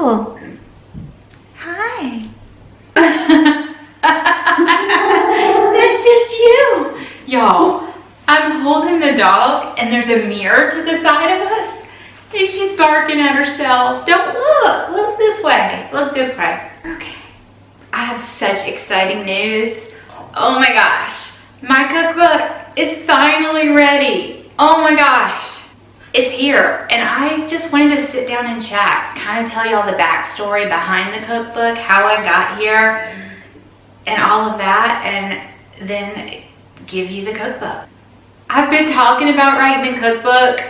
Oh, hi. That's just you. Y'all, I'm holding the dog and there's a mirror to the side of us and she's barking at herself. Don't look. Look this way. Look this way. Okay. I have such exciting news. Oh my gosh. My cookbook is finally ready. Oh my gosh. It's here, and I just wanted to sit down and chat, kind of tell y'all the backstory behind the cookbook, how I got here, and all of that, and then give you the cookbook. I've been talking about writing a cookbook.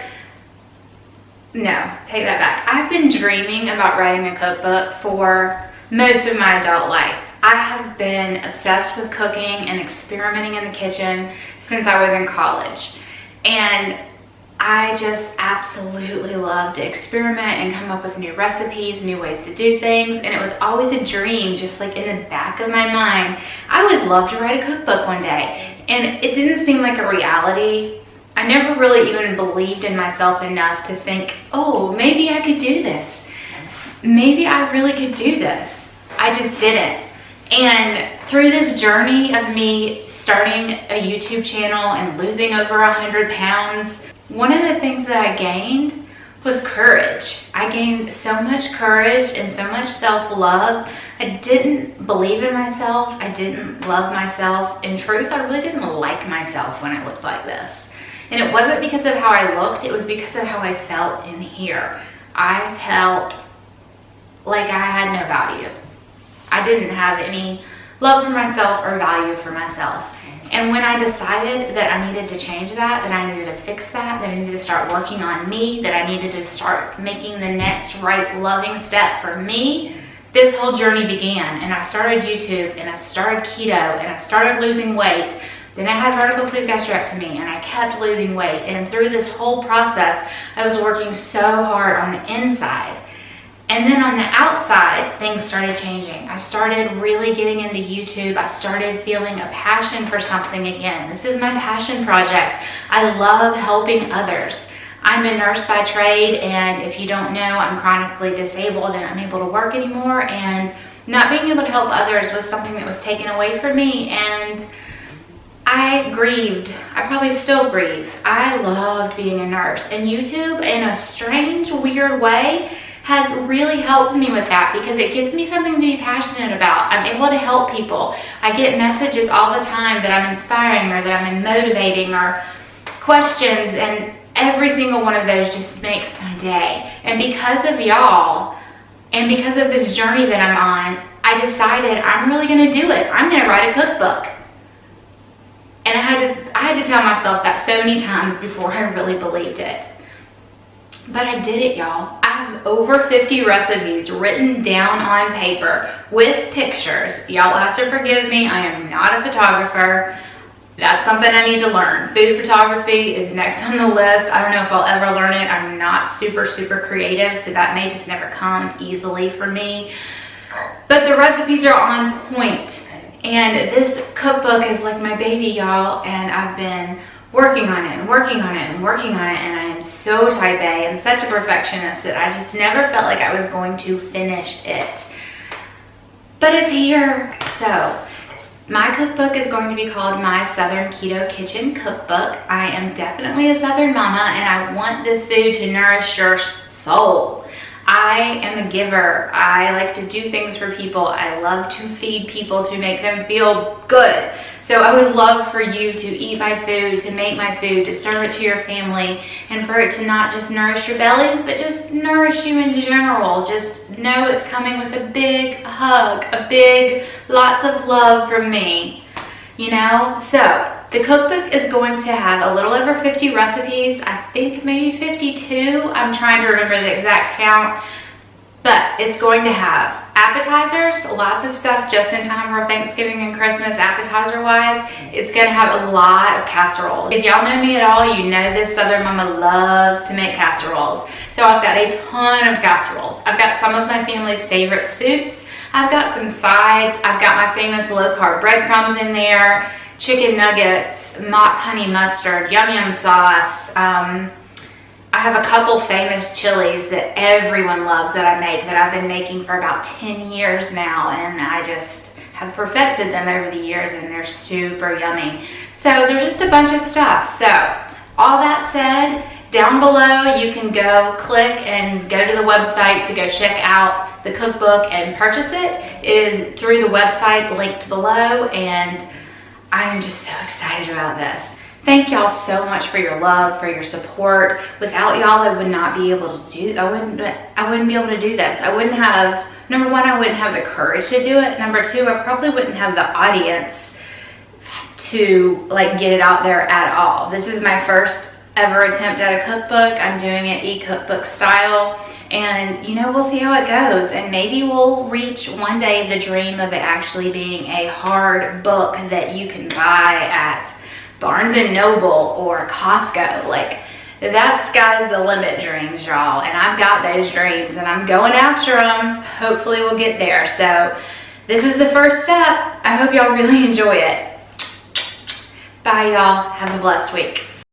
No, take that back. I've been dreaming about writing a cookbook for most of my adult life. I have been obsessed with cooking and experimenting in the kitchen since I was in college, and I just absolutely love to experiment and come up with new recipes, new ways to do things, and it was always a dream, just like in the back of my mind. I would love to write a cookbook one day, and it didn't seem like a reality. I never really even believed in myself enough to think, oh, maybe I could do this. Maybe I really could do this. I just didn't. And through this journey of me starting a YouTube channel and losing over 100 pounds, one of the things that I gained was courage. I gained so much courage and so much self-love. I didn't believe in myself. I didn't love myself. In truth, I really didn't like myself when I looked like this. And it wasn't because of how I looked, it was because of how I felt in here. I felt like I had no value. I didn't have any love for myself or value for myself. And when I decided that I needed to change that I needed to fix that I needed to start working on me, that I needed to start making the next right loving step for me, this whole journey began. And I started YouTube, and I started keto, and I started losing weight. Then I had vertical sleeve gastrectomy, and I kept losing weight. And through this whole process, I was working so hard on the inside. And then on the outside, things started changing. I started really getting into YouTube. I started feeling a passion for something again. This is my passion project. I love helping others. I'm a nurse by trade, and if you don't know, I'm chronically disabled and unable to work anymore. And not being able to help others was something that was taken away from me, and I grieved. I probably still grieve. I loved being a nurse, and YouTube, in a strange, weird way, has really helped me with that because it gives me something to be passionate about. I'm able to help people. I get messages all the time that I'm inspiring or that I'm motivating or questions, and every single one of those just makes my day. And because of y'all and because of this journey that I'm on, I decided I'm really gonna do it. I'm gonna write a cookbook. And I had to tell myself that so many times before I really believed it. But I did it, y'all. I have over 50 recipes written down on paper with pictures. Y'all will have to forgive me. I am not a photographer. That's something I need to learn. Food photography is next on the list. I don't know if I'll ever learn it. I'm not super creative, so that may just never come easily for me. But the recipes are on point. And this cookbook is like my baby, y'all, and I've been working on it and working on it and working on it, and I am so type A and such a perfectionist that I just never felt like I was going to finish it. But it's here. So my cookbook is going to be called My Southern Keto Kitchen Cookbook. I am definitely a Southern mama, and I want this food to nourish your soul. I am a giver. I like to do things for people. I love to feed people to make them feel good. So I would love for you to eat my food, to make my food, to serve it to your family, and for it to not just nourish your bellies, but just nourish you in general. Just know it's coming with a big hug, a big lots of love from me, you know? So the cookbook is going to have a little over 50 recipes. I think maybe 52. I'm trying to remember the exact count. But it's going to have appetizers, lots of stuff just in time for Thanksgiving and Christmas appetizer-wise. It's going to have a lot of casseroles. If y'all know me at all, you know this Southern mama loves to make casseroles. So I've got a ton of casseroles. I've got some of my family's favorite soups. I've got some sides. I've got my famous low-carb breadcrumbs in there, chicken nuggets, mock honey mustard, yum yum sauce. I have a couple famous chilies that everyone loves that I make, that I've been making for about 10 years now, and I just have perfected them over the years, and they're super yummy. So there's just a bunch of stuff. So all that said, down below you can go click and go to the website to go check out the cookbook and purchase it. It is through the website linked below, and I am just so excited about this. Thank y'all so much for your love, for your support. Without y'all, I would not be able to do, I wouldn't be able to do this. I wouldn't have, number one, I wouldn't have the courage to do it. Number two, I probably wouldn't have the audience to like get it out there at all. This is my first ever attempt at a cookbook. I'm doing it e-cookbook style, and you know, we'll see how it goes, and maybe we'll reach one day the dream of it actually being a hard book that you can buy at Barnes & Noble or Costco. Like, that sky's the limit dreams, y'all, and I've got those dreams and I'm going after them. Hopefully we'll get there. So this is the first step. I hope y'all really enjoy it. Bye, y'all. Have a blessed week.